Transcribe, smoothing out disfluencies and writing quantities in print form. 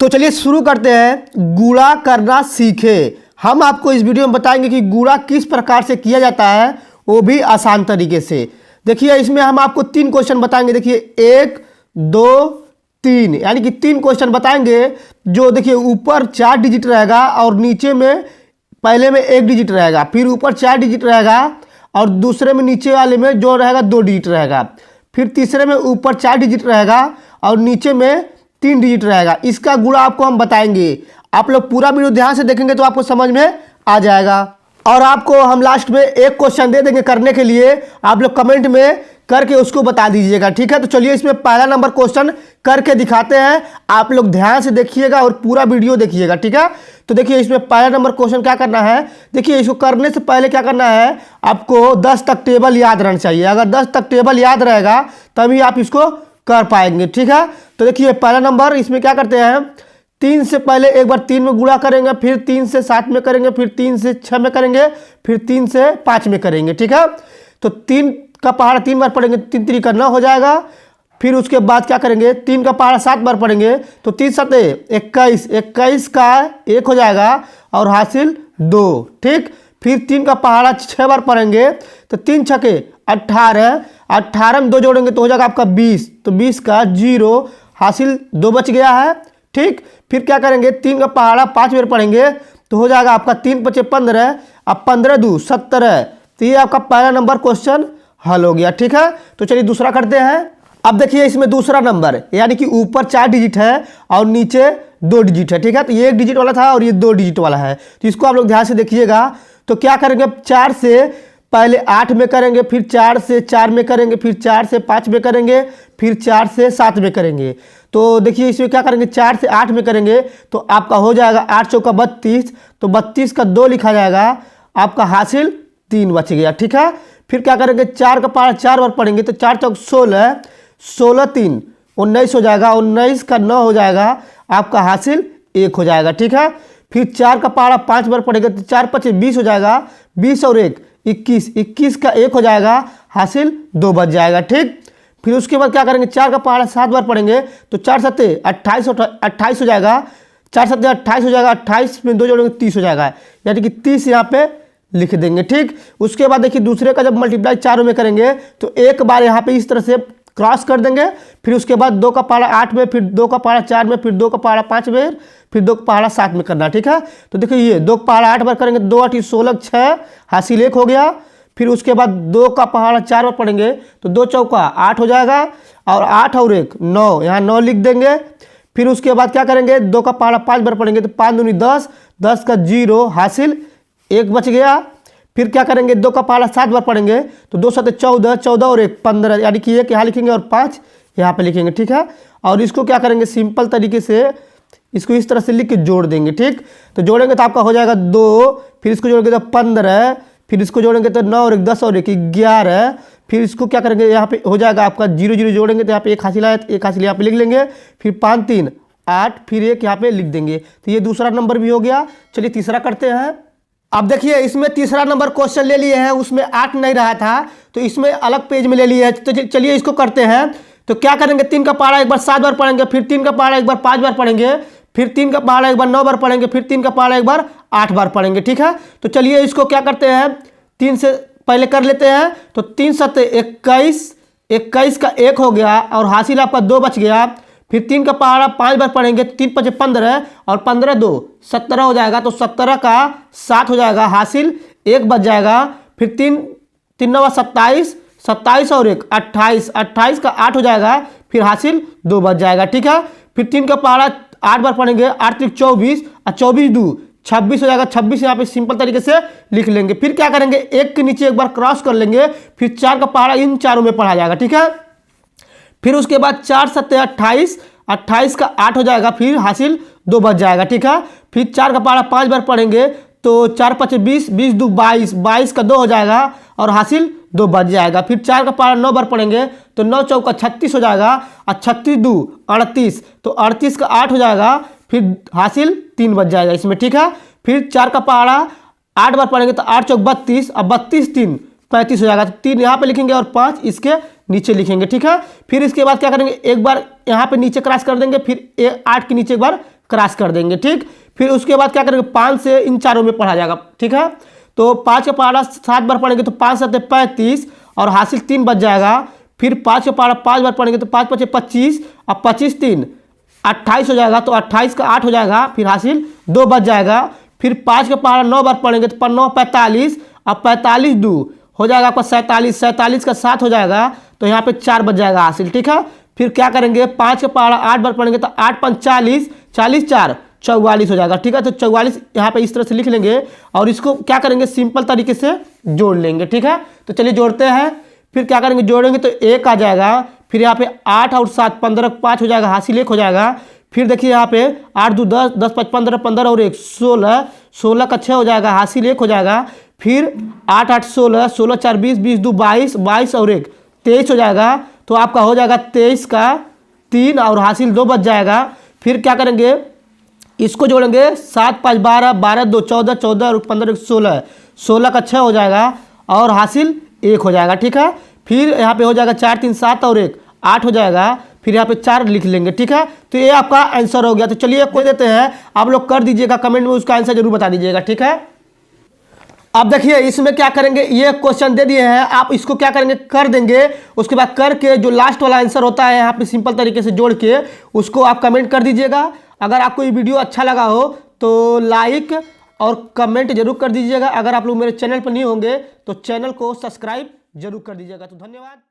तो चलिए शुरू करते हैं। गुणा करना सीखे। हम आपको इस वीडियो में बताएंगे कि गुणा किस प्रकार से किया जाता है, वो भी आसान तरीके से। देखिए इसमें हम आपको 3 क्वेश्चन बताएंगे। देखिए 1 2 3 यानी कि 3 क्वेश्चन बताएंगे। जो देखिए ऊपर 4 डिजिट रहेगा और नीचे में पहले में 1 डिजिट रहेगा, फिर ऊपर 4 डिजिट रहेगा और दूसरे में नीचे वाले में जो रहेगा 2 डिजिट रहेगा, फिर तीसरे में ऊपर 4 डिजिट रहेगा और नीचे में 3 डिजिट रहेगा। इसका गुणा आपको हम बताएंगे। आप लोग पूरा वीडियो ध्यान से देखेंगे तो आपको समझ में आ जाएगा। और आपको हम लास्ट में एक क्वेश्चन दे देंगे करने के लिए, आप लोग कमेंट में करके उसको बता दीजिएगा, ठीक है। तो चलिए इसमें पहला नंबर क्वेश्चन करके दिखाते हैं। आप लोग ध्यान से देखिएगा और पूरा वीडियो देखिएगा, ठीक है। तो देखिए इसमें पहला नंबर क्वेश्चन क्या करना है। देखिए इसको करने से पहले क्या करना है, आपको 10 तक टेबल याद रहना चाहिए। अगर 10 तक टेबल याद रहेगा तभी आप इसको कर पाएंगे, ठीक है। तो देखिए पहला नंबर, इसमें क्या करते हैं, 3 से पहले एक बार 3 में गुणा करेंगे, फिर 3 से 7 में करेंगे, फिर 3 से 6 में करेंगे, फिर 3 से 5 में करेंगे, ठीक है। तो 3 का पहाड़ा 3 बार पढ़ेंगे, 3 3 का 9 हो जाएगा। फिर उसके बाद क्या करेंगे, 3 का पहाड़ा 7 बार पढ़ेंगे तो 3 7 21, 21 का 1 हो जाएगा और हासिल 2, ठीक। फिर 3 का पहाड़ा 6 बार पढ़ेंगे तो 3 छके 18, 18 में 2 जोड़ेंगे तो हो जाएगा आपका 20, तो 20 का 0 हासिल 2 बच गया है, ठीक। फिर क्या करेंगे, 3 का पहाड़ा 5 बार पढ़ेंगे तो हो जाएगा आपका 3 5 15, अब 15 2 17। तो ये आपका पहला नंबर क्वेश्चन हल हो गया, ठीक है। तो चलिए दूसरा करते हैं। अब देखिए इसमें दूसरा नंबर यानी कि ऊपर 4 डिजिट है और नीचे 2 डिजिट है, ठीक है। तो ये 1 डिजिट वाला था और ये 2 डिजिट वाला है, तो इसको आप लोग ध्यान से देखिएगा। तो क्या करेंगे, 4 से पहले 8 में करेंगे, फिर 4 से 4 में करेंगे, फिर 4 से 5 में करेंगे, फिर 4 से 7 में करेंगे। तो देखिए इसमें क्या करेंगे, 4 से 8 में करेंगे तो आपका हो जाएगा 8 चौका 32, तो 32 का 2 लिखा जाएगा, आपका हासिल 3 बच गया, ठीक है। फिर क्या करेंगे, 4 का पहाड़ा 4 बार पढ़ेंगे तो 4 चौक 16, 16 3 19 हो जाएगा, 19 का 9 हो जाएगा, आपका हासिल 1 हो जाएगा, ठीक है। फिर 4 का पहाड़ा 5 बार पढ़ेंगे तो 4 5 20 हो जाएगा, 20 और 1 21, 21 का 1 हो जाएगा, हासिल 2 बच जाएगा, ठीक। फिर उसके बाद क्या करेंगे, 4 का पहाड़ा 7 बार पढ़ेंगे तो 4 7 28, 28 हो जाएगा, 4 7 28 हो जाएगा, 28 में 2 जोड़ेंगे 30 हो जाएगा, यानी कि 30 यहाँ पे लिख देंगे, ठीक। उसके बाद देखिए दूसरे का जब मल्टीप्लाई 4 में करेंगे तो एक बार यहाँ पे इस तरह से क्रॉस कर देंगे। फिर उसके बाद 2 का पहाड़ा 8 में, फिर 2 का पहाड़ा 4 में, फिर 2 का पहाड़ा 5 में, फिर 2 का पहाड़ा 7 में करना, ठीक है। तो देखिए ये 2 का पहाड़ा 8 बार करेंगे, 2 8 16 6 हासिल 1 हो गया। फिर उसके बाद 2 का पहाड़ा 4 बार पढ़ेंगे तो 2 चौका 8 हो जाएगा और 8 और 1 9, यहाँ 9 लिख देंगे। फिर उसके बाद क्या करेंगे, 2 का पहाड़ा 5 बार पढ़ेंगे तो 5 दूनी 10, 10 का 0 हासिल 1 बच गया। फिर क्या करेंगे, 2 का पहाड़ा 7 बार पढ़ेंगे तो 2 7 14, 14 और 1 15, यानी कि 1 यहाँ लिखेंगे और 5 यहाँ पे लिखेंगे, ठीक है। और इसको क्या करेंगे, सिंपल तरीके से इसको इस तरह से लिख के जोड़ देंगे, ठीक। तो जोड़ेंगे तो आपका हो जाएगा 2, फिर इसको जोड़ेंगे तो 15, फिर इसको जोड़ेंगे तो 9 और 1 10 और 1 11। फिर इसको क्या करेंगे, यहाँ पे हो जाएगा आपका 0 0 जोड़ेंगे तो यहाँ पे 1 हासिल आया, 1 हासिल यहाँ पे लिख लेंगे। फिर 5 3 8, फिर 1 यहाँ पे लिख देंगे। तो ये दूसरा नंबर भी हो गया। चलिए तीसरा करते हैं। अब देखिए इसमें तीसरा नंबर क्वेश्चन ले लिए हैं, उसमें 8 नहीं रहा था तो इसमें अलग पेज में ले लिए हैं। तो चलिए इसको करते हैं। तो क्या करेंगे, 3 का पहाड़ा एक बार 7 बार पढ़ेंगे, फिर 3 का पहाड़ा एक बार 5 बार पढ़ेंगे, फिर 3 का पहाड़ा एक बार 9 बार पढ़ेंगे, फिर 3 का पहाड़ा एक बार 8 बार पढ़ेंगे, ठीक है। तो चलिए इसको क्या करते हैं, 3 से पहले कर लेते हैं। तो 3 7 21, 21 का 1 हो गया और हासिल आपका 2 बच गया। फिर 3 का पहाड़ा 5 बार पढ़ेंगे, 3 5 15 और 15 2 17 हो जाएगा, तो 17 का 7 हो जाएगा, हासिल 1 बच जाएगा। फिर 3 3 9 27, 27 और 1 28, 28 का 8 हो जाएगा, फिर हासिल 2 बच जाएगा, ठीक है। फिर 3 का पहाड़ा 8 बार पढ़ेंगे, 8 3 24 और 24 2 26 हो जाएगा, 26 यहाँ पे सिंपल तरीके से लिख लेंगे। फिर क्या करेंगे, 1 के नीचे एक बार क्रॉस कर लेंगे, फिर 4 का पहाड़ा इन चारों में पढ़ा जाएगा, ठीक है। फिर उसके बाद 4 7 28, 28 का 8 हो जाएगा, फिर हासिल 2 बच जाएगा, ठीक है। फिर 4 का पहाड़ा 5 बार पढ़ेंगे तो 4 5 20, 20 2 22, 22 का 2 हो जाएगा और हासिल 2 बच जाएगा। फिर 4 का पहाड़ा 9 बार पढ़ेंगे तो 9 चौका 36 हो जाएगा और 36 2 38, तो 38 का 8 हो जाएगा, फिर हासिल 3 बच जाएगा इसमें, ठीक है। फिर 4 का पहाड़ा 8 बार पढ़ेंगे तो 8 चौक 32 और 32 3 35 हो जाएगा, तो 3 यहाँ पे लिखेंगे और 5 इसके नीचे लिखेंगे, ठीक है। फिर इसके बाद क्या करेंगे, एक बार यहाँ पे नीचे क्रॉस कर देंगे, फिर 8 के नीचे एक बार क्रॉस कर देंगे। ठीक, फिर उसके बाद क्या करेंगे, 5 से इन चारों में पढ़ा जाएगा। ठीक है, तो 5 का पहाड़ा 7 बार पढ़ेंगे तो 5 7 35 और हासिल 3 बच जाएगा। फिर 5 का पहाड़ा 5 बार पढ़ेंगे तो 5 5 25 और 25 3 28 हो जाएगा, तो 28 का 8 हो जाएगा, फिर हासिल 2 बच जाएगा। फिर 5 का पहाड़ा 9 बार पढ़ेंगे तो 9 45 और 45 2 हो जाएगा आपका 47, 47 का 7 हो जाएगा, तो यहाँ पे 4 बच जाएगा हासिल। ठीक है, फिर क्या करेंगे, 5 का पहाड़ा 8 बार पढ़ेंगे तो 8 5 40, 40 4 44 हो जाएगा। ठीक है, तो 44 यहाँ पे इस तरह से लिख लेंगे और इसको क्या करेंगे, सिंपल तरीके से जोड़ लेंगे। ठीक है, तो चलिए जोड़ते हैं। फिर क्या करेंगे, जोड़ेंगे तो 1 आ जाएगा, फिर यहाँ पे 8 और 7 15 5 हो जाएगा, हासिल 1 हो जाएगा। फिर देखिए यहाँ पे 8 2 10 10 5 15 15 और 1 16, 16 का 6 हो जाएगा, हासिल 1 हो जाएगा। फिर 8 8 16 16 4 20 20 2 22 22 और 1 23 हो जाएगा, तो आपका हो जाएगा 23 का 3 और हासिल 2 बच जाएगा। फिर क्या करेंगे, इसको जोड़ेंगे 7 5 12 12 2 14 14 और 15 16, 16 का 6 हो जाएगा और हासिल 1 हो जाएगा। ठीक है, फिर यहाँ पे हो जाएगा 4 3 7 और 1 8 हो जाएगा, फिर यहाँ पे 4 लिख लेंगे। ठीक है, तो ये आपका आंसर हो गया। तो चलिए कोई देते हैं, आप लोग कर दीजिएगा, कमेंट में उसका आंसर जरूर बता दीजिएगा। ठीक है, अब देखिए इसमें क्या करेंगे, ये क्वेश्चन दे दिए हैं, आप इसको क्या करेंगे, कर देंगे। उसके बाद करके जो लास्ट वाला आंसर होता है यहाँ पे सिंपल तरीके से जोड़ के उसको आप कमेंट कर दीजिएगा। अगर आपको ये वीडियो अच्छा लगा हो तो लाइक और कमेंट जरूर कर दीजिएगा। अगर आप लोग मेरे चैनल पर नहीं होंगे तो चैनल को सब्सक्राइब जरूर कर दीजिएगा। तो धन्यवाद।